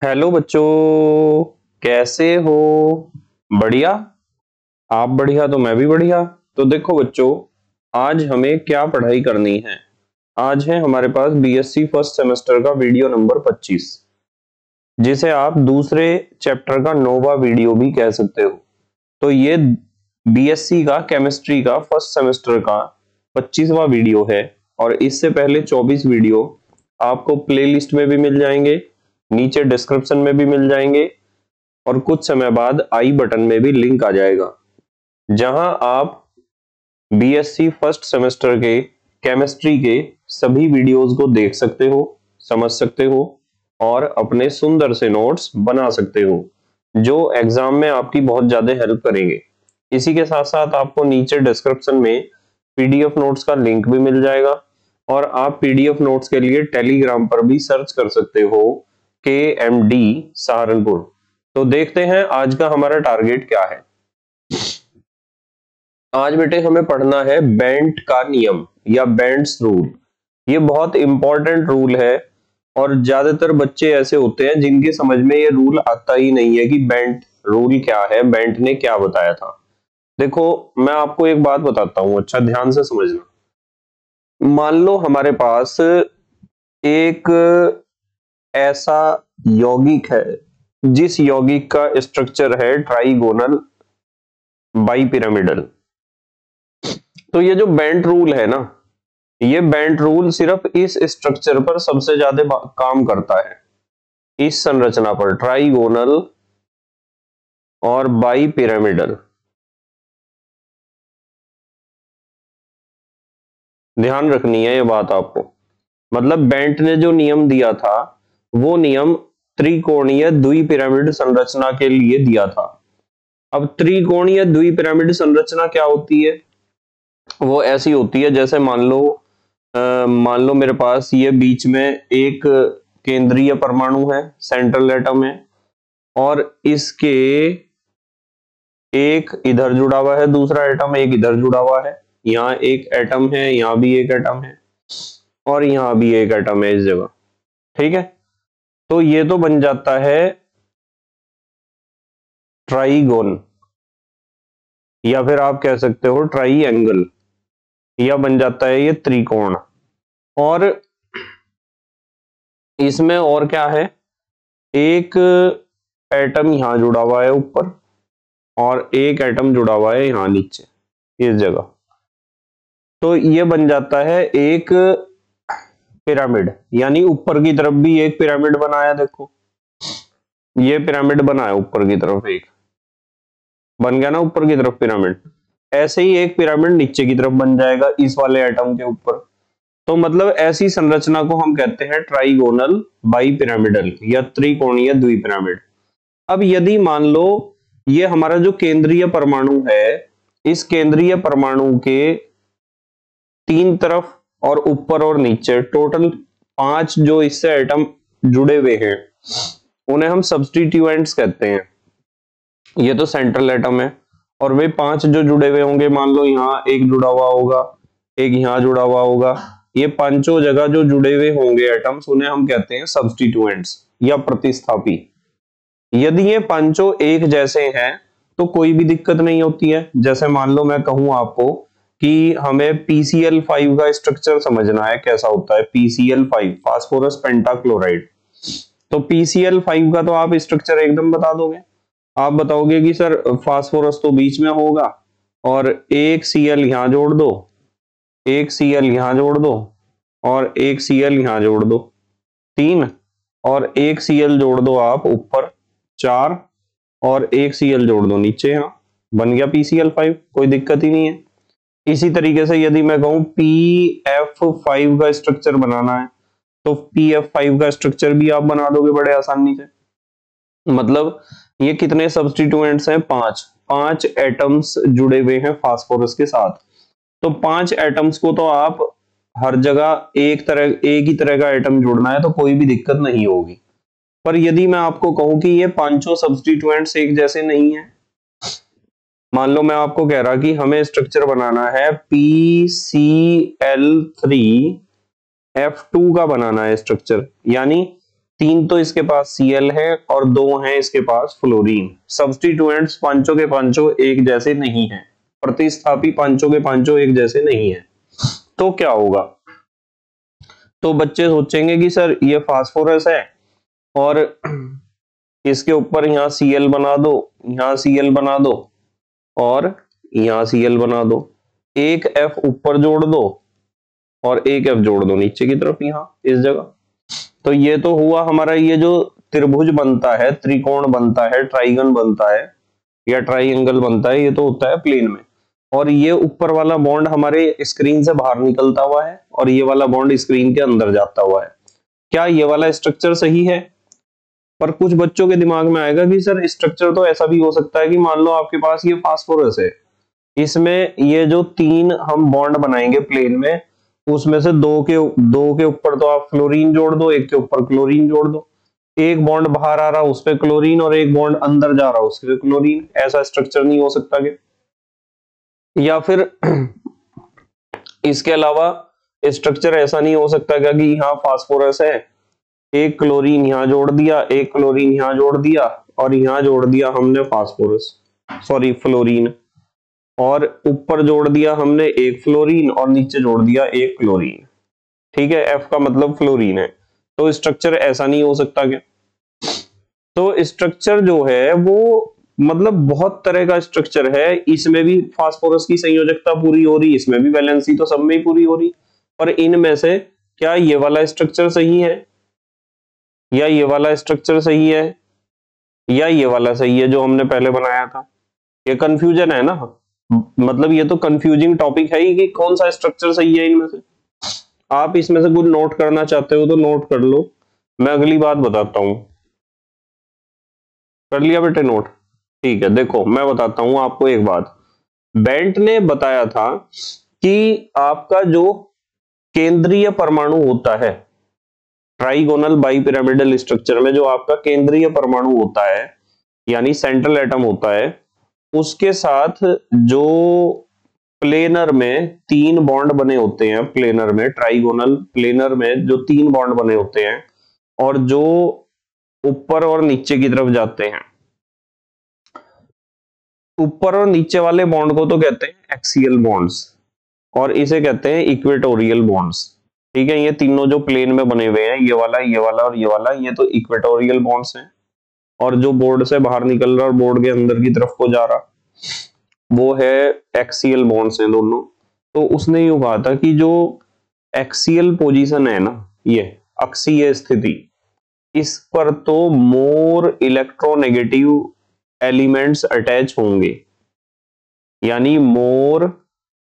Hello बच्चों, कैसे हो? बढ़िया। आप बढ़िया तो मैं भी बढ़िया। तो देखो बच्चों, आज हमें क्या पढ़ाई करनी है। आज है हमारे पास बीएससी फर्स्ट सेमेस्टर का वीडियो नंबर 25, जिसे आप दूसरे चैप्टर का नोवा वीडियो भी कह सकते हो। तो ये बीएससी का केमिस्ट्री का फर्स्ट सेमेस्टर का 25वां वीडियो है। और इससे पहले 24 वीडियो आपको प्लेलिस्ट में भी मिल जाएंगे, नीचे डिस्क्रिप्शन में भी मिल जाएंगे, और कुछ समय बाद आई बटन में भी लिंक आ जाएगा, जहां आप बीएससी फर्स्ट सेमेस्टर के केमिस्ट्री के सभी वीडियोस को देख सकते हो, समझ सकते हो और अपने सुंदर से नोट्स बना सकते हो, जो एग्जाम में आपकी बहुत ज्यादा हेल्प करेंगे। इसी के साथ साथ आपको नीचे डिस्क्रिप्शन में पीडीएफ नोट्स का लिंक भी मिल जाएगा, और आप पीडीएफ नोट्स के लिए टेलीग्राम पर भी सर्च कर सकते हो KMD सहारनपुर। तो देखते हैं आज का हमारा टारगेट क्या है। आज बेटे हमें पढ़ना है बेंट का नियम या बेंट्स रूल। ये बहुत इंपॉर्टेंट रूल है, और ज्यादातर बच्चे ऐसे होते हैं जिनके समझ में ये रूल आता ही नहीं है कि बेंट रूल क्या है, बेंट ने क्या बताया था। देखो, मैं आपको एक बात बताता हूं, अच्छा ध्यान से समझना। मान लो हमारे पास एक ऐसा यौगिक है जिस यौगिक का स्ट्रक्चर है ट्राइगोनल बाइपिरामिडल। तो ये जो बेंट रूल है ना, ये बेंट रूल सिर्फ इस स्ट्रक्चर पर सबसे ज्यादा काम करता है, इस संरचना पर, ट्राइगोनल और बाइपिरामिडल। ध्यान रखनी है ये बात आपको। मतलब बेंट ने जो नियम दिया था वो नियम त्रिकोणीय द्विपिरामिड संरचना के लिए दिया था। अब त्रिकोणीय द्विपिरामिड संरचना क्या होती है? वो ऐसी होती है जैसे मान लो मेरे पास ये बीच में एक केंद्रीय परमाणु है, सेंट्रल एटम है, और इसके एक इधर जुड़ा हुआ है दूसरा एटम, एक इधर जुड़ा हुआ है, यहाँ एक एटम है, यहाँ भी एक एटम है, और यहाँ भी एक एटम है इस जगह। ठीक है, तो ये तो बन जाता है ट्राइगोन, या फिर आप कह सकते हो ट्राइएंगल, या बन जाता है ये त्रिकोण। और इसमें और क्या है, एक एटम यहां जुड़ा हुआ है ऊपर, और एक एटम जुड़ा हुआ है यहां नीचे इस जगह। तो ये बन जाता है एक पिरामिड, यानी ऊपर की तरफ भी एक पिरामिड बनाया। देखो, ये पिरामिड बना है ऊपर की तरफ, एक बन गया ना ऊपर की तरफ पिरामिड। ऐसे ही एक पिरामिड नीचे की तरफ बन जाएगा इस वाले एटम के ऊपर। तो मतलब ऐसी संरचना को हम कहते हैं ट्राइगोनल बाइपिरामिडल या त्रिकोणीय द्विपिरामिड। अब यदि मान लो ये हमारा जो केंद्रीय परमाणु है, इस केंद्रीय परमाणु के तीन तरफ और ऊपर और नीचे टोटल 5 जो इससे एटम जुड़े हुए हैं, उन्हें हम सब्स्टिट्यूएंट्स कहते हैं। ये तो सेंट्रल एटम है, और वे 5 जो जुड़े हुए होंगे, मान लो यहाँ एक जुड़ा हुआ होगा, एक यहाँ जुड़ा हुआ होगा, ये पांचों जगह जो जुड़े हुए होंगे एटम्स, उन्हें हम कहते हैं सब्स्टिट्यूएंट्स या प्रतिस्थापी। यदि ये पांचों एक जैसे हैं तो कोई भी दिक्कत नहीं होती है। जैसे मान लो मैं कहूं आपको कि हमें PCl5 का स्ट्रक्चर समझना है, कैसा होता है PCl5, फास्फोरस पेंटाक्लोराइड। तो PCl5 का तो आप स्ट्रक्चर एकदम बता दोगे। आप बताओगे कि सर फास्फोरस तो बीच में होगा, और एक Cl यहां जोड़ दो, एक Cl यहां जोड़ दो, और एक Cl यहां जोड़ दो, 3, और एक Cl जोड़ दो आप ऊपर, 4, और एक Cl जोड़ दो नीचे, यहां बन गया PCl5, कोई दिक्कत ही नहीं है। इसी तरीके से यदि मैं कहूं PF5 का स्ट्रक्चर बनाना है, तो PF5 का स्ट्रक्चर भी आप बना दोगे बड़े आसानी से। मतलब ये कितने सब्स्टिट्यूएंट्स हैं? 5 एटम्स जुड़े हुए हैं फास्फोरस के साथ। तो 5 एटम्स को तो आप हर जगह एक ही तरह का एटम जुड़ना है तो कोई भी दिक्कत नहीं होगी। पर यदि मैं आपको कहूं कि ये पांचों सब्स्टिट्यूएंट्स एक जैसे नहीं है, मान लो मैं आपको कह रहा कि हमें स्ट्रक्चर बनाना है PCl3F2 का बनाना है स्ट्रक्चर, यानी 3 तो इसके पास Cl है और 2 हैं इसके पास फ्लोरीन। सब्स्टिट्यूएंट्स पांचों के पांचों एक जैसे नहीं है, प्रतिस्थापी पांचों के पांचों एक जैसे नहीं है। तो क्या होगा? तो बच्चे सोचेंगे कि सर ये फास्फोरस है और इसके ऊपर यहाँ Cl बना दो, यहाँ Cl बना दो और यहाँ Cl बना दो, एक F ऊपर जोड़ दो और एक F जोड़ दो नीचे की तरफ यहाँ इस जगह। तो ये तो हुआ हमारा, ये जो त्रिभुज बनता है, त्रिकोण बनता है, ट्राइगन बनता है या ट्राइंगल बनता है, ये तो होता है प्लेन में। और ये ऊपर वाला बॉन्ड हमारे स्क्रीन से बाहर निकलता हुआ है और ये वाला बॉन्ड स्क्रीन के अंदर जाता हुआ है। क्या ये वाला स्ट्रक्चर सही है? पर कुछ बच्चों के दिमाग में आएगा कि सर स्ट्रक्चर तो ऐसा भी हो सकता है कि मान लो आपके पास ये फास्फोरस है, इसमें ये जो 3 हम बॉन्ड बनाएंगे प्लेन में, उसमें से दो के ऊपर तो आप फ्लोरीन जोड़ दो, एक के ऊपर क्लोरीन जोड़ दो, एक बॉन्ड बाहर आ रहा उस पे क्लोरीन और एक बॉन्ड अंदर जा रहा उस पे क्लोरीन। ऐसा स्ट्रक्चर नहीं हो सकता क्या? या फिर इसके अलावा स्ट्रक्चर ऐसा नहीं हो सकता क्या कि यहाँ फास्फोरस है, एक क्लोरीन यहाँ जोड़ दिया, एक क्लोरीन यहाँ जोड़ दिया और यहाँ जोड़ दिया हमने फ्लोरीन, और ऊपर जोड़ दिया हमने एक फ्लोरीन और नीचे जोड़ दिया एक क्लोरीन। ठीक है, F का मतलब फ्लोरीन है। तो स्ट्रक्चर ऐसा नहीं हो सकता क्या? तो स्ट्रक्चर जो है वो मतलब बहुत तरह का स्ट्रक्चर है, इसमें भी फास्फोरस की संयोजकता पूरी हो रही, इसमें भी वैलेंसी तो सब में ही पूरी हो रही, पर इनमें से क्या ये वाला स्ट्रक्चर सही है या ये वाला स्ट्रक्चर सही है या ये वाला सही है जो हमने पहले बनाया था? ये कंफ्यूजन है ना, मतलब ये तो कंफ्यूजिंग टॉपिक है ही कि कौन सा स्ट्रक्चर सही है इनमें से। आप इसमें से कुछ नोट करना चाहते हो तो नोट कर लो, मैं अगली बात बताता हूं। कर लिया बेटे नोट? ठीक है, देखो मैं बताता हूं आपको एक बात। बेंट ने बताया था कि आपका जो केंद्रीय परमाणु होता है ट्राइगोनल बाइपिरामिडल स्ट्रक्चर में, जो आपका केंद्रीय परमाणु होता है यानी सेंट्रल एटम होता है, उसके साथ जो प्लेनर में 3 बॉन्ड बने होते हैं, प्लेनर में ट्राइगोनल प्लेनर में जो 3 बॉन्ड बने होते हैं और जो ऊपर और नीचे की तरफ जाते हैं, ऊपर और नीचे वाले बॉन्ड को तो कहते हैं एक्सियल बॉन्ड्स और इसे कहते हैं इक्वेटोरियल बॉन्ड्स। ठीक है, ये तीनों जो प्लेन में बने हुए हैं, ये वाला और ये वाला, ये तो इक्वेटोरियल बॉन्ड्स हैं। और जो बोर्ड से बाहर निकल रहा और बोर्ड के अंदर की तरफ को जा रहा वो है एक्सियल बॉन्ड्स हैं दोनों। तो उसने यूं कहा था कि जो एक्सियल पोजीशन है ना, ये अक्षीय स्थिति, इस पर तो मोर इलेक्ट्रोनेगेटिव एलिमेंट्स अटैच होंगे, यानी मोर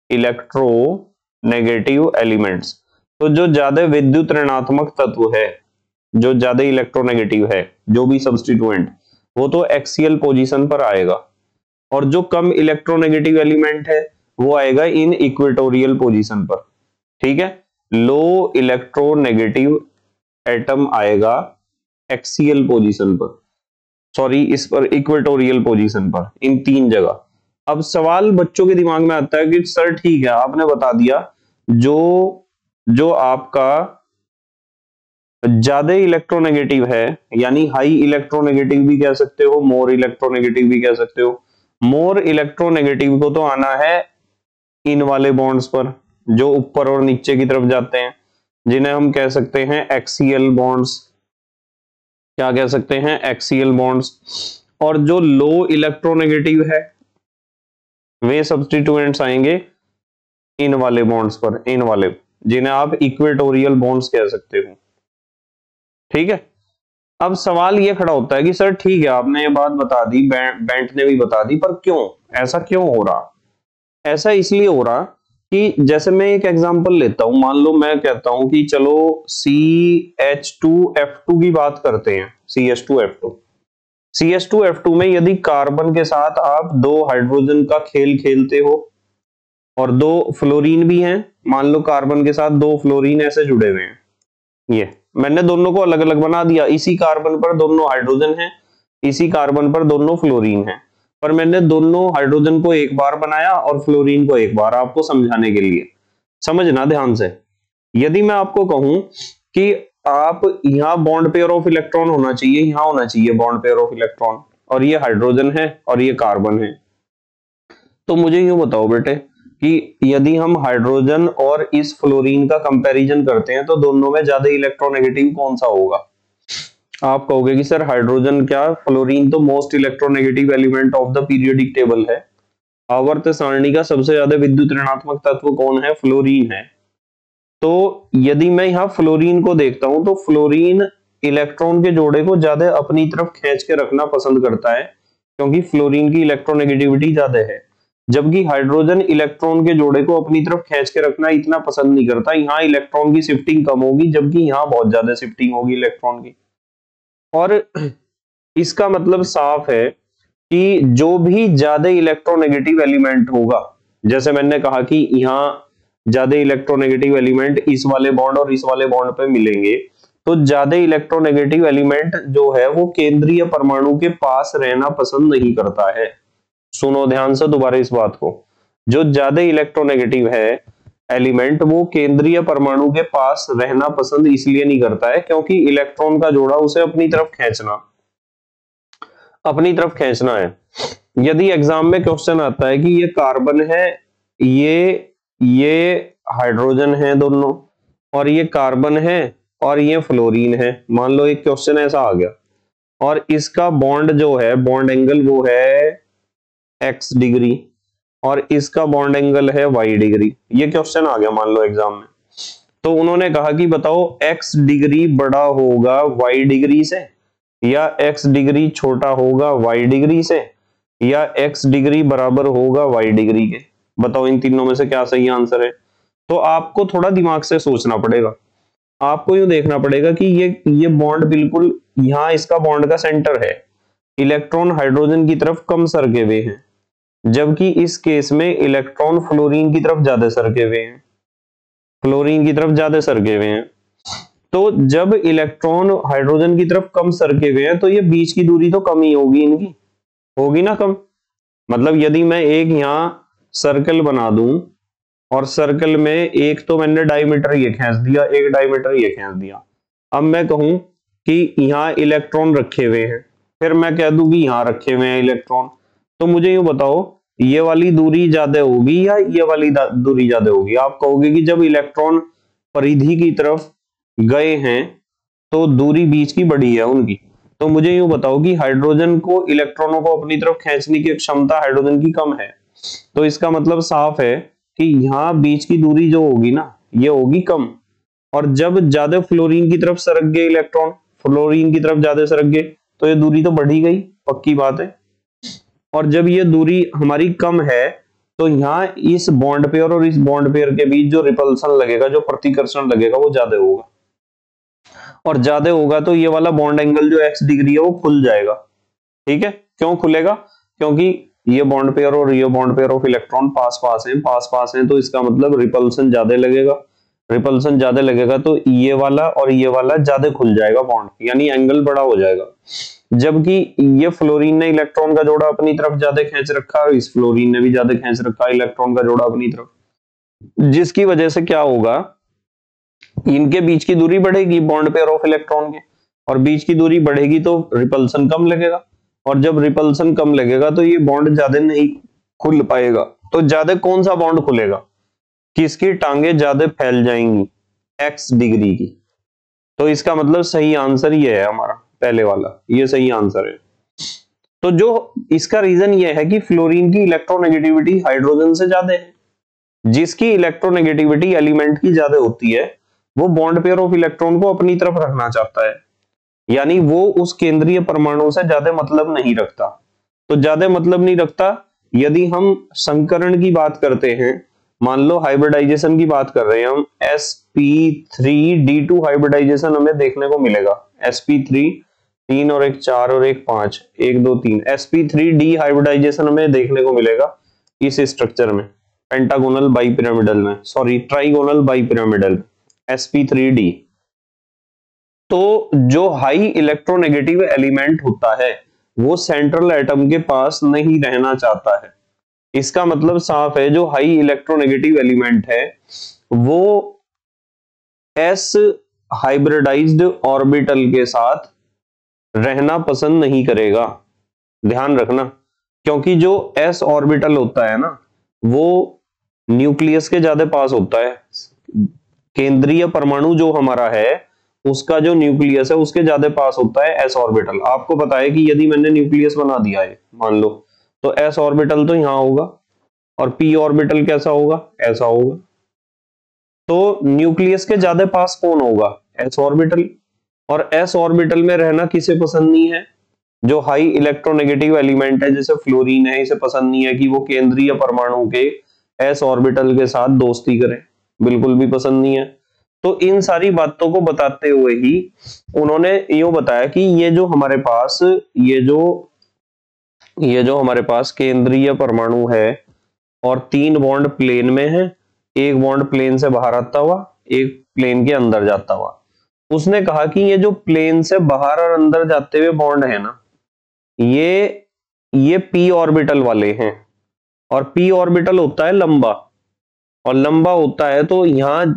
इलेक्ट्रोनेगेटिव एलिमेंट्स। तो जो ज्यादा विद्युत ऋणात्मक तत्व है, जो ज्यादा इलेक्ट्रोनेगेटिव है, जो भी सब्स्टिट्यूएंट, वो तो एक्सियल पोजीशन पर आएगा, और जो कम इलेक्ट्रोनेगेटिव एलिमेंट है वो आएगा इन इक्वेटोरियल पोजीशन पर। ठीक है, लो इलेक्ट्रोनेगेटिव एटम आएगा एक्सियल पोजीशन पर, सॉरी इस पर इक्वेटोरियल पोजीशन पर, इन 3 जगह। अब सवाल बच्चों के दिमाग में आता है कि सर ठीक है आपने बता दिया जो आपका ज्यादा इलेक्ट्रोनेगेटिव है, यानी हाई इलेक्ट्रोनेगेटिव भी कह सकते हो, मोर इलेक्ट्रोनेगेटिव भी कह सकते हो। मोर इलेक्ट्रोनेगेटिव को तो आना है इन वाले बॉन्ड्स पर जो ऊपर और नीचे की तरफ जाते हैं, जिन्हें हम कह सकते हैं एक्सियल बॉन्ड्स। क्या कह सकते हैं? Axial bonds. और जो लो इलेक्ट्रोनेगेटिव है वे सब्स्टिट्यूएंट्स आएंगे इन वाले बॉन्ड्स पर, इन वाले, जिन्हें आप इक्वेटोरियल बॉन्ड्स कह सकते हो। ठीक है, अब सवाल ये खड़ा होता है कि सर ठीक है आपने ये बात बता दी, बेंट ने भी बता दी, पर क्यों ऐसा क्यों हो रहा? ऐसा इसलिए हो रहा कि जैसे मैं एक एग्जांपल लेता हूं, मान लो मैं कहता हूं कि चलो CH2F2 की बात करते हैं। CH2F2 में यदि कार्बन के साथ आप 2 हाइड्रोजन का खेल खेलते हो और 2 फ्लोरीन भी हैं, मान लो कार्बन के साथ 2 फ्लोरीन ऐसे जुड़े हुए हैं, ये मैंने दोनों को अलग अलग बना दिया, इसी कार्बन पर दोनों हाइड्रोजन हैं, इसी कार्बन पर दोनों फ्लोरीन हैं, पर मैंने दोनों हाइड्रोजन को एक बार बनाया और फ्लोरीन को एक बार, आपको समझाने के लिए। समझना ध्यान से। यदि मैं आपको कहूं कि आप यहाँ बॉन्ड पेयर ऑफ इलेक्ट्रॉन होना चाहिए, यहाँ होना चाहिए बॉन्ड पेयर ऑफ इलेक्ट्रॉन, और ये हाइड्रोजन है और ये कार्बन है। तो मुझे यूं बताओ बेटे कि यदि हम हाइड्रोजन और इस फ्लोरीन का कंपैरिजन करते हैं तो दोनों में ज्यादा इलेक्ट्रोनेगेटिव कौन सा होगा? आप कहोगे कि सर हाइड्रोजन क्या, फ्लोरीन तो most electronegative element of the periodic table है। आवर्त सारणी का सबसे ज्यादा विद्युत ऋणात्मक तत्व कौन है? फ्लोरीन है। तो यदि मैं यहाँ फ्लोरीन को देखता हूं तो फ्लोरीन इलेक्ट्रॉन के जोड़े को ज्यादा अपनी तरफ खींच के रखना पसंद करता है, क्योंकि फ्लोरीन की इलेक्ट्रोनेगेटिविटी ज्यादा है। जबकि हाइड्रोजन इलेक्ट्रॉन के जोड़े को अपनी तरफ खींच के रखना इतना पसंद नहीं करता। यहाँ इलेक्ट्रॉन की शिफ्टिंग कम होगी, जबकि यहाँ बहुत ज्यादा शिफ्टिंग होगी इलेक्ट्रॉन की। और इसका मतलब साफ है कि जो भी ज्यादा इलेक्ट्रोनेगेटिव एलिमेंट होगा, जैसे मैंने कहा कि यहाँ ज्यादा इलेक्ट्रोनेगेटिव एलिमेंट इस वाले बॉन्ड और इस वाले बॉन्ड पे मिलेंगे, तो ज्यादा इलेक्ट्रोनेगेटिव एलिमेंट जो है वो केंद्रीय परमाणु के पास रहना पसंद नहीं करता है। सुनो ध्यान से दोबारा इस बात को, जो ज्यादा इलेक्ट्रोनेगेटिव है एलिमेंट वो केंद्रीय परमाणु के पास रहना पसंद इसलिए नहीं करता है क्योंकि इलेक्ट्रॉन का जोड़ा उसे अपनी तरफ खींचना है। यदि एग्जाम में क्वेश्चन आता है कि ये कार्बन है, ये हाइड्रोजन है दोनों, और ये कार्बन है और ये फ्लोरीन है, मान लो एक क्वेश्चन ऐसा आ गया, और इसका बॉन्ड जो है, बॉन्ड एंगल वो है x डिग्री और इसका बॉन्ड एंगल है y डिग्री, ये क्वेश्चन आ गया मान लो एग्जाम में। तो उन्होंने कहा कि बताओ x डिग्री बड़ा होगा y डिग्री से, या x डिग्री छोटा होगा y डिग्री से, या x डिग्री बराबर होगा y डिग्री के। बताओ इन तीनों में से क्या सही आंसर है? तो आपको थोड़ा दिमाग से सोचना पड़ेगा। आपको यूं देखना पड़ेगा कि ये बॉन्ड बिल्कुल यहाँ इसका बॉन्ड का सेंटर है, इलेक्ट्रॉन हाइड्रोजन की तरफ कम सरके हुए हैं, जबकि इस केस में इलेक्ट्रॉन फ्लोरीन की तरफ ज्यादा सरके हुए हैं। तो जब इलेक्ट्रॉन हाइड्रोजन की तरफ कम सरके हुए हैं तो ये बीच की दूरी तो कम ही होगी, इनकी होगी ना कम। मतलब यदि मैं एक यहाँ सर्कल बना दूं और सर्कल में एक तो मैंने डायमीटर ये खींच दिया, एक डायमीटर ये खींच दिया, अब मैं कहूं कि यहाँ इलेक्ट्रॉन रखे हुए हैं, फिर मैं कह दूं कि यहाँ रखे हुए हैं इलेक्ट्रॉन, तो मुझे यूं बताओ ये वाली दूरी ज्यादा होगी या ये वाली दूरी ज्यादा होगी? आप कहोगे कि जब इलेक्ट्रॉन परिधि की तरफ गए हैं तो दूरी बीच की बड़ी है उनकी। तो मुझे यूं बताओ कि हाइड्रोजन को, इलेक्ट्रॉनों को अपनी तरफ खींचने की क्षमता हाइड्रोजन की कम है, तो इसका मतलब साफ है कि यहाँ बीच की दूरी जो होगी ना ये होगी कम। और जब ज्यादा फ्लोरीन की तरफ सरक गए इलेक्ट्रॉन, फ्लोरीन की तरफ ज्यादा सरक गए, तो ये दूरी तो बढ़ी गई, पक्की बात है। और जब ये दूरी हमारी कम है तो यहाँ इस बॉन्ड पेयर और इस बॉन्ड पेयर के बीच जो रिपल्सन लगेगा, जो प्रतिकर्षण लगेगा, वो ज्यादा होगा, और ज्यादा होगा तो ये वाला बॉन्ड एंगल जो x डिग्री है वो खुल जाएगा। ठीक है, क्यों खुलेगा? क्योंकि ये बॉन्ड पेयर और ये बॉन्ड पेयर ऑफ इलेक्ट्रॉन पास पास हैं, तो इसका मतलब रिपल्सन ज्यादा लगेगा, तो ये वाला और ये वाला ज्यादा खुल जाएगा बॉन्ड, यानी एंगल बड़ा हो जाएगा। जबकि ये फ्लोरीन ने इलेक्ट्रॉन का जोड़ा अपनी तरफ ज्यादा खींच रखा है, इस फ्लोरीन ने भी ज्यादा खींच रखा है इलेक्ट्रॉन का जोड़ा अपनी तरफ, जिसकी वजह से क्या होगा, इनके बीच की दूरी बढ़ेगी बॉन्ड पेयर ऑफ इलेक्ट्रॉन के, और बीच की दूरी बढ़ेगी तो रिपल्सन कम लगेगा, और जब रिपल्सन कम लगेगा तो ये बॉन्ड ज्यादा नहीं खुल पाएगा। तो ज्यादा कौन सा बॉन्ड खुलेगा? किसकी टांगे ज्यादा फैल जाएंगी? x डिग्री की। तो इसका मतलब सही आंसर ये है हमारा पहले वाला, ये सही आंसर है। तो जो इसका रीजन ये है कि फ्लोरीन की इलेक्ट्रोनेगेटिविटी हाइड्रोजन से ज्यादा है, जिसकी इलेक्ट्रोनेगेटिविटी एलिमेंट की ज्यादा होती है वो बॉन्ड पेयर ऑफ इलेक्ट्रॉन को अपनी तरफ रखना चाहता है, यानी वो उस केंद्रीय परमाणु से ज्यादा मतलब नहीं रखता। तो ज्यादा मतलब नहीं रखता, यदि हम संकरण की बात करते हैं, मान लो हाइब्रिडाइजेशन की बात कर रहे हैं हम, sp3d2 हाइब्रिडाइजेशन हमें देखने को मिलेगा। sp3 3 और 1 4 और 1 5 1 2 3 sp3d हाइब्रिडाइजेशन हमें देखने को मिलेगा इस स्ट्रक्चर में, पेंटागोनल बाइपिरामिडल में, सॉरी ट्राइगोनल बाइपिरामिडल sp3d। तो जो हाई इलेक्ट्रोनेगेटिव एलिमेंट होता है वो सेंट्रल एटम के पास नहीं रहना चाहता है। इसका मतलब साफ है, जो हाई इलेक्ट्रोनेगेटिव एलिमेंट है वो s हाइब्रिडाइज्ड ऑर्बिटल के साथ रहना पसंद नहीं करेगा। ध्यान रखना, क्योंकि जो s ऑर्बिटल होता है ना वो न्यूक्लियस के ज्यादा पास होता है। केंद्रीय परमाणु जो हमारा है उसका जो न्यूक्लियस है उसके ज्यादा पास होता है s ऑर्बिटल। आपको पता है कि यदि मैंने न्यूक्लियस बना दिया है मान लो, तो s ऑर्बिटल तो यहां होगा और p ऑर्बिटल कैसा होगा, ऐसा होगा। तो न्यूक्लियस के ज्यादा पास कौन होगा, s ऑर्बिटल। और s ऑर्बिटल में रहना किसे पसंद नहीं है, जो हाई इलेक्ट्रोनेगेटिव एलिमेंट है जैसे फ्लोरीन है, इसे पसंद नहीं है कि वो केंद्रीय परमाणु के s ऑर्बिटल के साथ दोस्ती करे, बिल्कुल भी पसंद नहीं है। तो इन सारी बातों को बताते हुए ही उन्होंने यूं बताया कि ये जो हमारे पास ये जो हमारे पास केंद्रीय परमाणु है और 3 बॉन्ड प्लेन में है, एक बॉन्ड प्लेन से बाहर आता हुआ, एक प्लेन के अंदर जाता हुआ। उसने कहा कि ये जो प्लेन से बाहर और अंदर जाते हुए बॉन्ड है ना, ये p ऑर्बिटल वाले हैं और p ऑर्बिटल होता है लंबा, और लंबा होता है तो यहां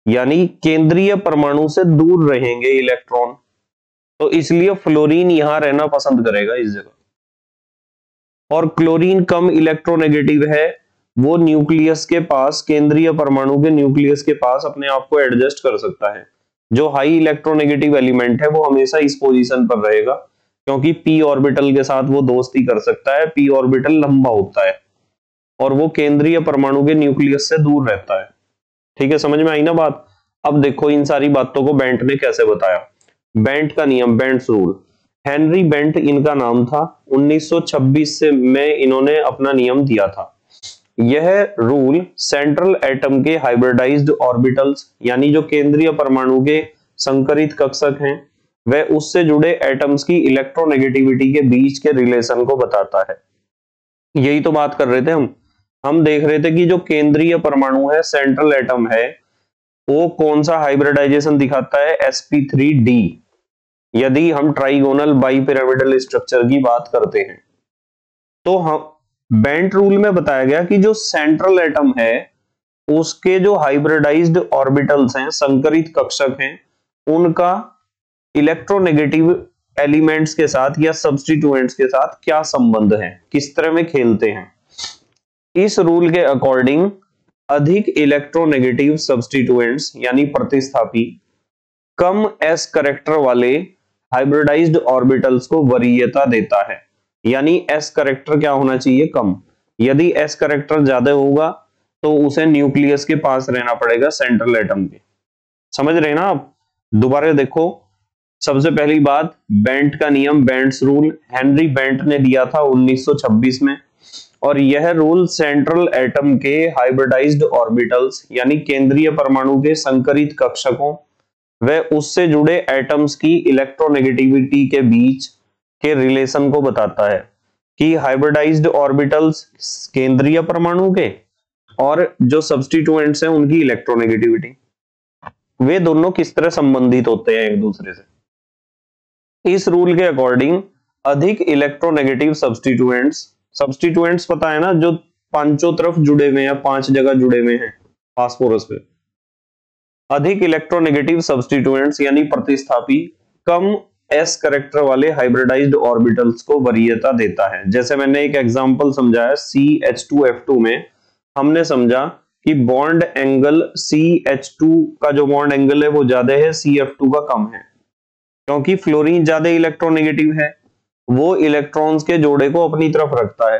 यानी केंद्रीय परमाणु से दूर रहेंगे इलेक्ट्रॉन, तो इसलिए फ्लोरीन यहां रहना पसंद करेगा इस जगह। और क्लोरीन कम इलेक्ट्रोनेगेटिव है, वो न्यूक्लियस के पास, केंद्रीय परमाणु के न्यूक्लियस के पास अपने आप को एडजस्ट कर सकता है। जो हाई इलेक्ट्रोनेगेटिव एलिमेंट है वो हमेशा इस पोजीशन पर रहेगा, क्योंकि p ऑर्बिटल के साथ वो दोस्ती कर सकता है। p ऑर्बिटल लंबा होता है और वो केंद्रीय परमाणु के न्यूक्लियस से दूर रहता है। ठीक है, समझ में आई ना बात। अब देखो इन सारी बातों को बेंट ने कैसे बताया। बेंट का नियम, बेंट्स रूल, हेनरी बेंट इनका नाम था। 1926 से में इन्होंने अपना नियम दिया था। यह रूल सेंट्रल एटम के हाइब्रिडाइज्ड ऑर्बिटल्स यानी जो केंद्रीय परमाणु के संकरित कक्षक हैं वह उससे जुड़े एटम्स की इलेक्ट्रोनेगेटिविटी के बीच के रिलेशन को बताता है। यही तो बात कर रहे थे हम देख रहे थे कि जो केंद्रीय परमाणु है, सेंट्रल एटम है, वो कौन सा हाइब्रिडाइजेशन दिखाता है, sp3d, यदि हम ट्राइगोनल बाइपिरामिडल स्ट्रक्चर की बात करते हैं। तो हम बेंट रूल में बताया गया कि जो सेंट्रल एटम है उसके जो हाइब्रिडाइज्ड ऑर्बिटल्स हैं, संकरित कक्षक हैं, उनका इलेक्ट्रोनेगेटिव एलिमेंट्स के साथ या सब्स्टिट्यूएंट्स के साथ क्या संबंध है, किस तरह में खेलते हैं। इस रूल के अकॉर्डिंग अधिक इलेक्ट्रोनेगेटिव सब्स्टिट्यूएंट्स यानी प्रतिस्थापी कम s करेक्टर वाले हाइब्रिडाइज्ड ऑर्बिटल्स को वरीयता देता है। यानी s करेक्टर क्या होना चाहिए, कम। यदि s करेक्टर ज्यादा होगा तो उसे न्यूक्लियस के पास रहना पड़ेगा, सेंट्रल एटम के। समझ रहे ना आप। दोबारा देखो, सबसे पहली बात, बेंट का नियम, बेंट्स रूल, हेनरी बेंट ने दिया था 1926 में, और यह रूल सेंट्रल एटम के हाइब्रिडाइज्ड ऑर्बिटल्स यानी केंद्रीय परमाणु के संकरित कक्षकों व उससे जुड़े एटम्स की इलेक्ट्रोनेगेटिविटी के बीच के रिलेशन को बताता है कि हाइब्रिडाइज्ड ऑर्बिटल्स केंद्रीय परमाणु के और जो सब्स्टिट्यूएंट्स हैं उनकी इलेक्ट्रोनेगेटिविटी, वे दोनों किस तरह संबंधित होते हैं एक दूसरे से। इस रूल के अकॉर्डिंग अधिक इलेक्ट्रोनेगेटिव सब्स्टिट्यूएंट्स पता है ना, जो पांचों तरफ जुड़े हुए हैं, 5 जगह जुड़े हुए हैं फास्फोरस पे। अधिक इलेक्ट्रोनेगेटिव सब्स्टिट्यूएंट्स यानी प्रतिस्थापी कम s करेक्टर वाले हाइब्रिडाइज्ड ऑर्बिटल्स को वरीयता देता है। जैसे मैंने एक एग्जांपल समझाया, CH2F2 में हमने समझा कि बॉन्ड एंगल CH2 का जो बॉन्ड एंगल है वो ज्यादा है, CF2 का कम है, क्योंकि फ्लोरीन ज्यादा इलेक्ट्रोनेगेटिव है, वो इलेक्ट्रॉन्स के जोड़े को अपनी तरफ रखता है।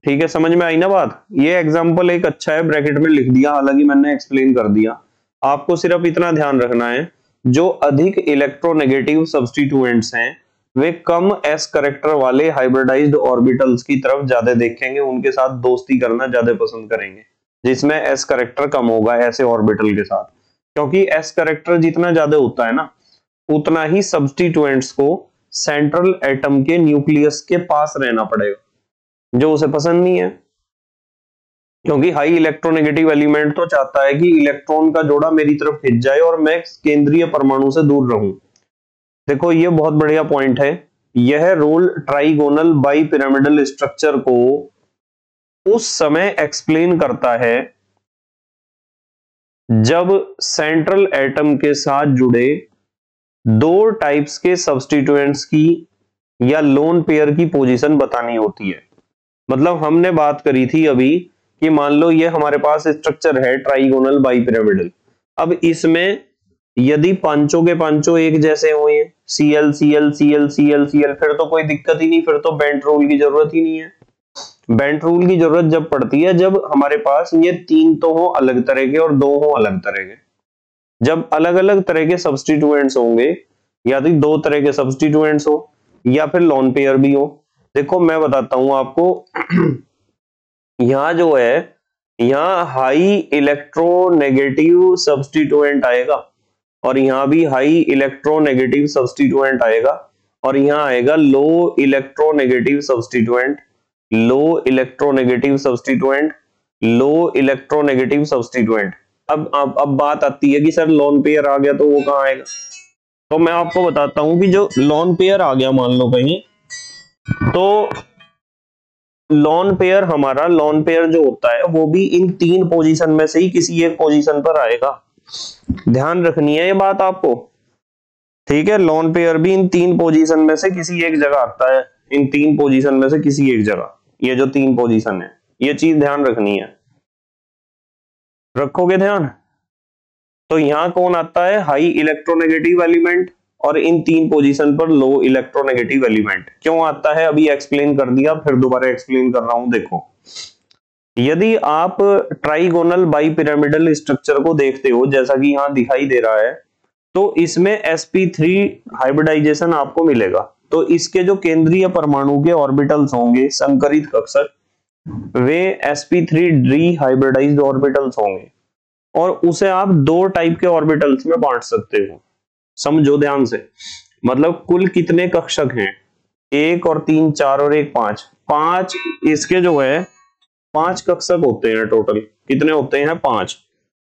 ठीक है, समझ में आई ना बात। ये एग्जांपल एक अच्छा है, ब्रैकेट में लिख दिया, हालांकि मैंने एक्सप्लेन कर दिया। आपको सिर्फ इतना ध्यान रखना है, जो अधिक इलेक्ट्रोनेगेटिव सब्स्टिट्यूएंट्स हैं वे कम s करेक्टर वाले हाइब्रिडाइज्ड ऑर्बिटल्स की तरफ ज्यादा देखेंगे, उनके साथ दोस्ती करना ज्यादा पसंद करेंगे जिसमें s करेक्टर कम होगा ऐसे ऑर्बिटल के साथ। क्योंकि s करेक्टर जितना ज्यादा होता है ना, उतना ही सब्स्टिट्यूएंट्स को सेंट्रल एटम के न्यूक्लियस के पास रहना पड़ेगा, जो उसे पसंद नहीं है। क्योंकि हाई इलेक्ट्रोनेगेटिव एलिमेंट तो चाहता है कि इलेक्ट्रॉन का जोड़ा मेरी तरफ खिंच जाए और मैं केंद्रीय परमाणु से दूर रहूं। देखो ये बहुत बढ़िया पॉइंट है। यह रूल ट्राइगोनल बाइपिरामिडल स्ट्रक्चर को उस समय एक्सप्लेन करता है जब सेंट्रल एटम के साथ जुड़े दो टाइप्स के सब्स्टिट्यूएंट्स की या लोन पेयर की पोजीशन बतानी होती है। मतलब हमने बात करी थी अभी कि मान लो ये हमारे पास स्ट्रक्चर है ट्राइगोनल बाइपिरामिडल। अब इसमें यदि पांचों के पांचों एक जैसे हुए Cl Cl Cl Cl Cl, फिर तो कोई दिक्कत ही नहीं, फिर तो बेंट रूल की जरूरत ही नहीं है। बेंट रूल की जरूरत जब पड़ती है जब हमारे पास ये तीन तो हो अलग तरह के और दो हो अलग तरह के। जब अलग अलग तरह के सब्स्टिट्यूएंट्स होंगे, या तो दो तरह के सब्स्टिट्यूएंट्स हो या फिर लोन पेयर भी हो। देखो मैं बताता हूं आपको यहां जो है, यहां हाई इलेक्ट्रोनेगेटिव सब्स्टिट्यूएंट आएगा और यहां भी हाई इलेक्ट्रोनेगेटिव सब्स्टिट्यूएंट आएगा, और यहां आएगा लो इलेक्ट्रोनेगेटिव सब्स्टिट्यूएंट, लो इलेक्ट्रोनेगेटिव सब्स्टिट्यूएंट, लो इलेक्ट्रोनेगेटिव सब्स्टिट्यूएंट। अब बात आती है कि सर लोन पेयर आ गया तो वो कहां आएगा। तो मैं आपको बताता हूं कि जो लोन पेयर आ गया मान लो कहीं, तो लोन पेयर हमारा लोन पेयर जो होता है वो भी इन तीन पोजीशन में से ही किसी एक पोजीशन पर आएगा। ध्यान रखनी है ये बात आपको, ठीक है। लोन पेयर भी इन तीन पोजीशन में से किसी एक जगह आता है, इन तीन पोजीशन में से किसी एक जगह। ये जो तीन पोजीशन है ये चीज ध्यान रखनी है, रखोगे ध्यान। तो यहां कौन आता है, हाई इलेक्ट्रोनेगेटिव एलिमेंट, और इन तीन पोजीशन पर लो इलेक्ट्रोनेगेटिव एलिमेंट। क्यों आता है अभी एक्सप्लेन कर दिया, फिर दोबारा एक्सप्लेन कर रहा हूं। देखो यदि आप ट्राइगोनल बाइपिरामिडल स्ट्रक्चर को देखते हो जैसा कि यहां दिखाई दे रहा है, तो इसमें sp3 हाइब्रिडाइजेशन आपको मिलेगा। तो इसके जो केंद्रीय परमाणु के ऑर्बिटल्स होंगे संकरित कक्षक, वे sp3 डी हाइब्रिडाइज्ड ऑर्बिटल्स होंगे, और उसे आप दो टाइप के ऑर्बिटल्स में बांट सकते हो। समझो ध्यान से, मतलब कुल कितने कक्षक हैं, एक और तीन, चार और एक पांच, पांच इसके जो है पांच कक्षक होते हैं टोटल। कितने होते हैं, पांच।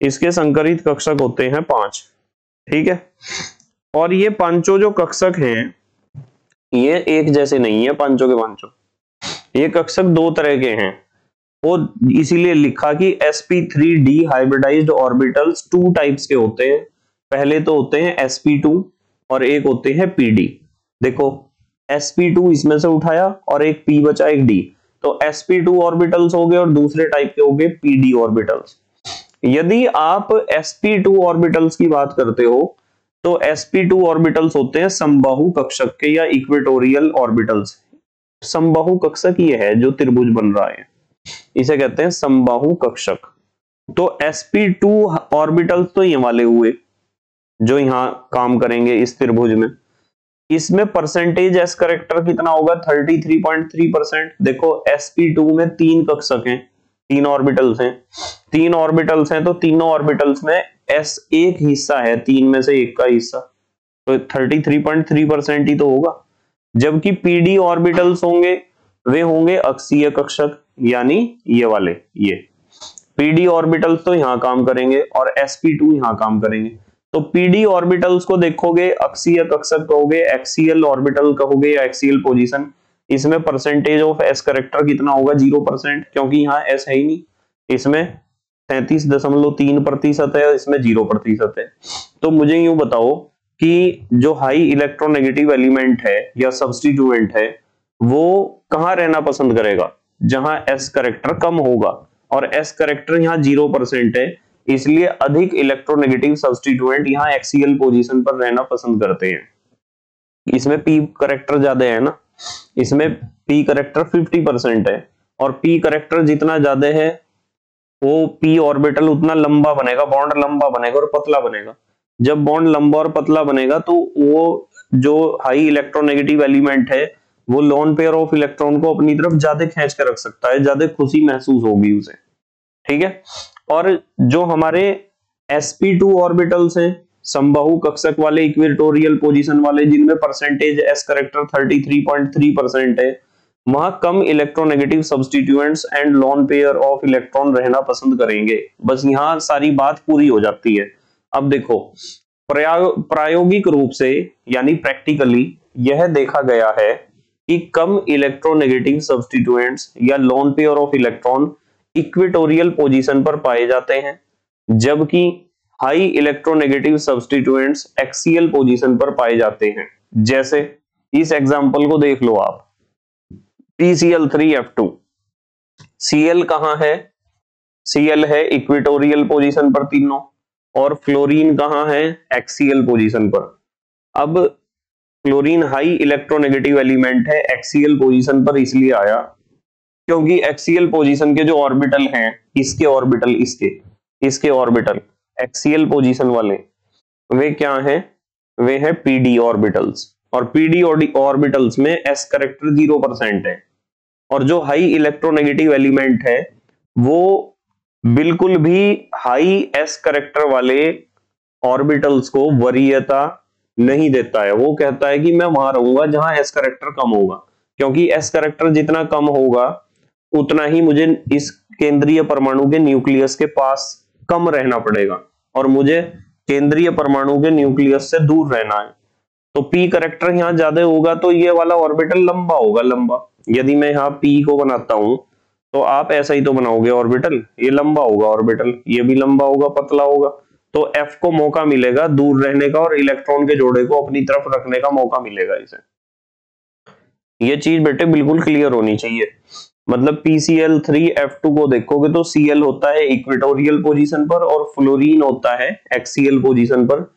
इसके संकरित कक्षक होते हैं पांच, ठीक है। और ये पांचों जो कक्षक हैं ये एक जैसे नहीं है, पांचों के पांचों, ये कक्षक दो तरह के हैं। वो इसीलिए लिखा कि sp3d hybridised orbitals two types के होते हैं। पहले तो होते हैं sp2 और एक होते हैं pd। देखो sp2 इसमें से उठाया और एक p बचा, एक d, तो sp2 ऑर्बिटल्स हो गए और दूसरे टाइप के हो गए pd ऑर्बिटल्स। यदि आप sp2 ऑर्बिटल्स की बात करते हो तो sp2 ऑर्बिटल्स होते हैं समबाहु कक्षक के या इक्वेटोरियल ऑर्बिटल्स। समबाहु कक्षक ये है जो त्रिभुज बन रहा है, इसे कहते हैं समबाहु कक्षक। तो sp2 ऑर्बिटल्स तो ये वाले हुए जो यहां काम करेंगे इस त्रिभुज में। इसमें परसेंटेज s करेक्टर कितना होगा, 33.3%। देखो sp2 में तीन कक्षक हैं, तीन ऑर्बिटल्स हैं, तीन ऑर्बिटल्स हैं, तो तीनों ऑर्बिटल्स में s एक हिस्सा है, तीन में से एक का हिस्सा, तो 33.3% ही तो होगा। जबकि pd ऑर्बिटल्स होंगे वे होंगे अक्षीय कक्षक, यानी ये वाले, ये pd ऑर्बिटल्स तो यहां काम करेंगे और sp2 यहां काम करेंगे। तो pd ऑर्बिटल्स को देखोगे अक्षीय कक्षक कहोगे, एक्सियल ऑर्बिटल कहोगे या एक्सियल पोजीशन। इसमें परसेंटेज ऑफ s करेक्टर कितना होगा, 0%, क्योंकि यहाँ s है ही नहीं। इसमें 33.3% है, इसमें 0% है। तो मुझे यूं बताओ कि जो हाई इलेक्ट्रोनेगेटिव एलिमेंट है या सब्स्टिट्यूएंट है वो कहां रहना पसंद करेगा, जहां s करेक्टर कम होगा, और s करेक्टर यहाँ 0% है, इसलिए अधिक इलेक्ट्रोनेगेटिव सब्स्टिट्यूएंट यहाँ एक्सियल पोजीशन पर रहना पसंद करते हैं। इसमें p करेक्टर ज्यादा है ना, इसमें p करेक्टर 50% है, और p करेक्टर जितना ज्यादा है वो p ऑर्बिटल उतना लंबा बनेगा, बॉन्ड लंबा बनेगा और पतला बनेगा। जब बॉन्ड लंबा और पतला बनेगा तो वो जो हाई इलेक्ट्रोनेगेटिव एलिमेंट है वो लोन पेयर ऑफ इलेक्ट्रॉन को अपनी तरफ ज्यादा खींच कर रख सकता है, ज्यादा खुशी महसूस होगी उसे, ठीक है। और जो हमारे sp2 ऑर्बिटल्स हैं समबाहु कक्षक वाले इक्वेटोरियल पोजीशन वाले, जिनमें परसेंटेज s करेक्टर 33.3% है, वहां कम electronegative substituents and lone pair of electron रहना पसंद करेंगे। बस यहां सारी बात पूरी हो जाती है। अब देखो प्रायोगिक रूप से यानी प्रैक्टिकली यह देखा गया है कि कम इलेक्ट्रोनेगेटिव सब्स्टिट्यूएंट्स या loan pair of electron equatorial position पर पाए जाते हैं, जबकि high electronegative substituents axial position पर पाए जाते हैं। जैसे इस एग्जांपल को देख लो आप, PCl3F2, Cl कहां है? Cl है इक्वेटोरियल पोजीशन पर तीनों, और फ्लोरीन कहां है? एक्सियल पोजीशन पर। अब फ्लोरीन हाई इलेक्ट्रोनेगेटिव एलिमेंट है, एक्सियल पोजीशन पर इसलिए आया क्योंकि एक्सियल पोजीशन के जो ऑर्बिटल हैं, इसके ऑर्बिटल, इसके ऑर्बिटल एक्सियल पोजीशन वाले, वे क्या हैं? वे हैं पीडी ऑर्बिटल्स, और पीडी ऑर्बिटल्स में s करेक्टर 0% है। और जो हाई इलेक्ट्रोनेगेटिव एलिमेंट है वो बिल्कुल भी हाई s करेक्टर वाले ऑर्बिटल्स को वरीयता नहीं देता है। वो कहता है कि मैं वहां रहूंगा जहां s करेक्टर कम होगा, क्योंकि s करेक्टर जितना कम होगा उतना ही मुझे इस केंद्रीय परमाणु के न्यूक्लियस के पास कम रहना पड़ेगा, और मुझे केंद्रीय परमाणु के न्यूक्लियस से दूर रहना है। तो p करेक्टर यहाँ ज्यादा होगा तो ये वाला ऑर्बिटल लंबा होगा, लंबा। यदि मैं यहाँ p को बनाता हूं तो आप ऐसा ही तो बनाओगे ऑर्बिटल, ये लंबा होगा ऑर्बिटल, ये भी लंबा होगा, पतला होगा। तो f को मौका मिलेगा दूर रहने का और इलेक्ट्रॉन के जोड़े को अपनी तरफ रखने का मौका मिलेगा इसे। ये चीज बेटे बिल्कुल क्लियर होनी चाहिए। मतलब PCl3F2 को देखोगे तो Cl होता है इक्वेटोरियल पोजीशन पर और फ्लोरीन होता है एक्सियल पोजीशन पर।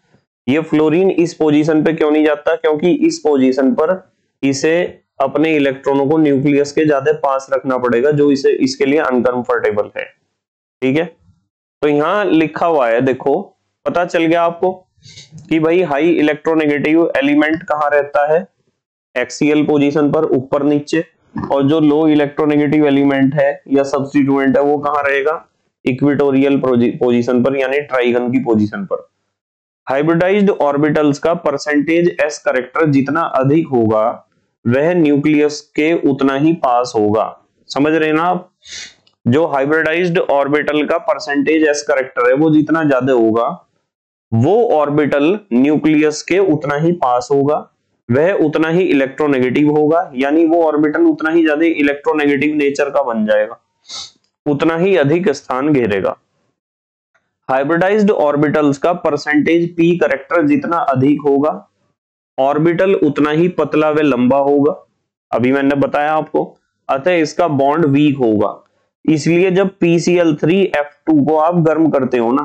ये फ्लोरीन इस पोजीशन पे क्यों नहीं जाता? क्योंकि इस पोजीशन पर इसे अपने इलेक्ट्रॉनों को न्यूक्लियस के ज्यादा पास रखना पड़ेगा, जो इसे इसके लिए अनकंफर्टेबल है। ठीक है, तो यहां लिखा हुआ है, देखो पता चल गया आपको कि भाई हाई इलेक्ट्रोनेगेटिव एलिमेंट कहां रहता है? एक्सियल पोजीशन पर, ऊपर नीचे। और जो लो इलेक्ट्रोनेगेटिव एलिमेंट है या सब्स्टिट्यूएंट है वो कहां रहेगा? इक्वेटोरियल पोजीशन पर, यानी ट्राइगन की पोजीशन पर। हाइब्रिडाइज्ड ऑर्बिटल्स का परसेंटेज s करेक्टर जितना अधिक होगा वह न्यूक्लियस के उतना ही पास होगा। समझ रहे ना आप? जो हाइब्रिडाइज्ड ऑर्बिटल का परसेंटेज s करेक्टर है वो जितना ज्यादा होगा वो ऑर्बिटल न्यूक्लियस के उतना ही पास होगा, वह उतना ही इलेक्ट्रोनेगेटिव होगा, यानी वो ऑर्बिटल उतना ही ज्यादा इलेक्ट्रोनेगेटिव नेचर का बन जाएगा, उतना ही अधिक स्थान घेरेगा। हाइब्रिडाइज्ड ऑर्बिटल्स का परसेंटेज p करेक्टर जितना अधिक होगा ऑर्बिटल उतना ही पतला व लंबा होगा, अभी मैंने बताया आपको। अतः इसका बॉन्ड वीक होगा। इसलिए जब PCl3F2 को आप गर्म करते हो ना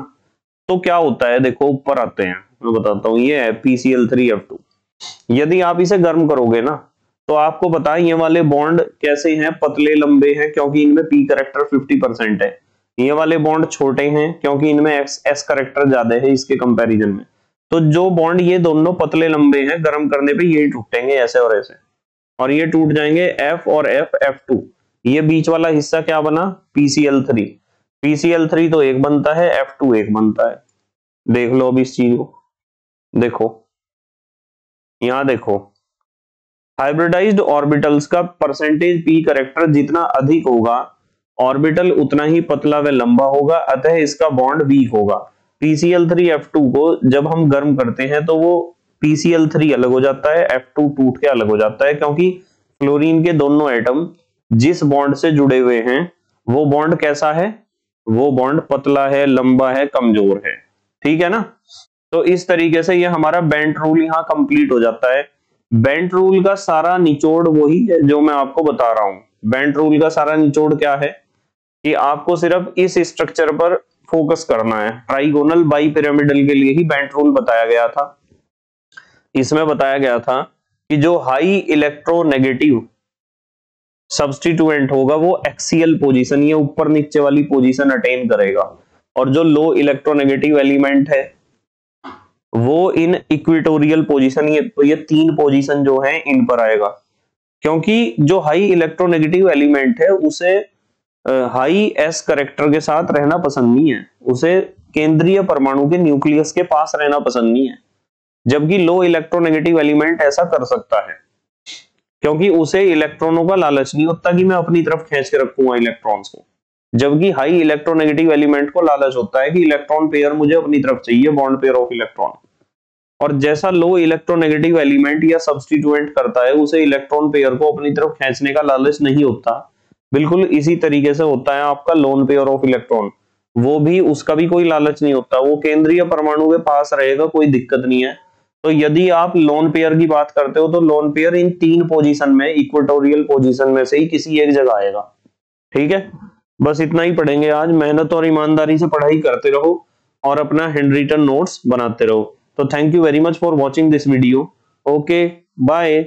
तो क्या होता है? देखो ऊपर आते हैं, मैं बताता हूं। ये है PCl3F2। यदि आप इसे गर्म करोगे ना तो आपको पता है ये वाले बॉन्ड कैसे हैं? पतले लंबे हैं क्योंकि इनमें p करेक्टर 50% है। ये वाले बॉन्ड छोटे हैं क्योंकि इनमें s करेक्टर ज्यादा है इसके कंपैरिजन में। तो जो बॉन्ड ये दोनों पतले लंबे हैं, गर्म करने पे ये टूटेंगे ऐसे और ऐसे, और ये टूट जाएंगे F और F, F2। ये बीच वाला हिस्सा क्या बना? PCl3। PCl3 तो एक बनता है, F2 एक बनता है। देख लो अब इस चीज को, देखो यहां देखो, हाइब्रिडाइज्ड ऑर्बिटल्स का परसेंटेज p करेक्टर जितना अधिक होगा ऑर्बिटल उतना ही पतला व लंबा होगा, अतः इसका बॉन्ड वीक होगा। PCl3F2 को जब हम गर्म करते हैं तो वो PCl3 अलग हो जाता है, F2 टूट के अलग हो जाता है, क्योंकि फ्लोरीन के दोनों एटम जिस बॉन्ड से जुड़े हुए हैं वो बॉन्ड कैसा है? वो बॉन्ड पतला है, लंबा है, कमजोर है। ठीक है ना? तो इस तरीके से ये हमारा बेंट रूल यहाँ कंप्लीट हो जाता है। बेंट रूल का सारा निचोड़ वही है जो मैं आपको बता रहा हूं। बेंट रूल का सारा निचोड़ क्या है कि आपको सिर्फ इस स्ट्रक्चर पर फोकस करना है। ट्राइगोनल बाइपिरामिडल के लिए ही बेंट रूल बताया गया था। इसमें बताया गया था कि जो हाई इलेक्ट्रोनेगेटिव सब्स्टिट्यूएंट होगा वो एक्सियल पोजीशन, ये ऊपर नीचे वाली पोजीशन अटेन करेगा, और जो लो इलेक्ट्रोनेगेटिव एलिमेंट है वो इन इक्वेटोरियल पोजीशन, ये तीन पोजीशन जो है इन पर आएगा। क्योंकि जो हाई इलेक्ट्रोनेगेटिव एलिमेंट है उसे हाई s करेक्टर के साथ रहना पसंद नहीं है, उसे केंद्रीय परमाणु के न्यूक्लियस के पास रहना पसंद नहीं है। जबकि लो इलेक्ट्रोनेगेटिव एलिमेंट ऐसा कर सकता है क्योंकि उसे इलेक्ट्रॉनों का लालच नहीं होता कि मैं अपनी तरफ खींच के रखूंगा इलेक्ट्रॉन्स को। जबकि हाई इलेक्ट्रोनेगेटिव एलिमेंट को लालच होता है कि इलेक्ट्रॉन पेयर मुझे अपनी तरफ चाहिए, बॉन्ड पेयर ऑफ इलेक्ट्रॉन। और जैसा लो इलेक्ट्रोनेगेटिव एलिमेंट या सब्स्टिट्यूएंट करता है उसे इलेक्ट्रॉन पेयर को अपनी तरफ खींचने का लालच नहीं होता। बिल्कुल इसी तरीके से होता है आपका लोन पेयर ऑफ इलेक्ट्रॉन। वो भी, उसका भी कोई लालच नहीं होता, वो केंद्रीय परमाणु के पास रहेगा, कोई दिक्कत नहीं है। तो यदि आप लोन पेयर की बात करते हो तो लोन पेयर इन 3 पोजीशन में, इक्वेटोरियल पोजीशन में से ही किसी एक जगह आएगा। ठीक है, बस इतना ही पढ़ेंगे आज। मेहनत और ईमानदारी से पढ़ाई करते रहो और अपना हैंड रिटन नोट्स बनाते रहो। तो thank you very much for watching this video. Okay, bye.